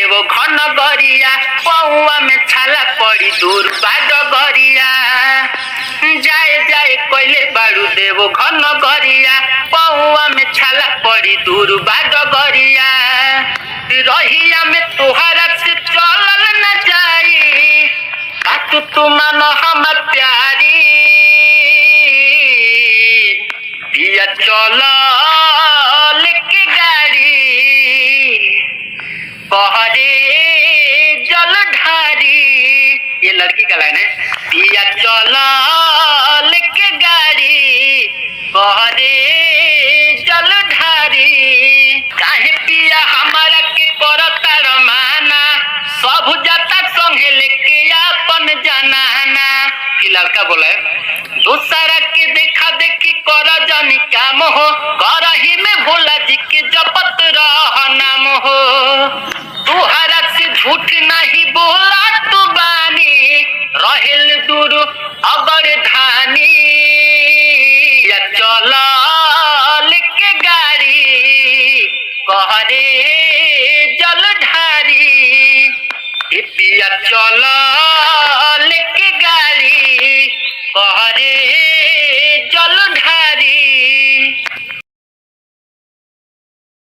देवो घन गरिया पौआ में छाला पड़ी दूर बाट गरिया जाए जाए कोइले बाड़ू देवो घन गरिया पौआ में छाला पड़ी दूर बाट गरिया रहिया में तोहरा से चलल न जाई तू तुमान हम प्यारी पिया चल लेके गाड़ी बहरे जल ढारी। ये लड़की का लाइन है। पिया चल लेके गाड़ी बहरे जल ढारी काहे पिया हमारा के करता रमाना सब जाता संगे लेके अपन जनाना। कि लड़का बोला दूसरा के देखा देखी कर जानी काम हो करही में भोला जी के जपत रह नाम हो तुहरा से झूठ नहीं बोला तू बानी रहेल दूर अगर धानी या चल लेके गाड़ी कहरे जल ढारी पिया चल लेके गाड़ी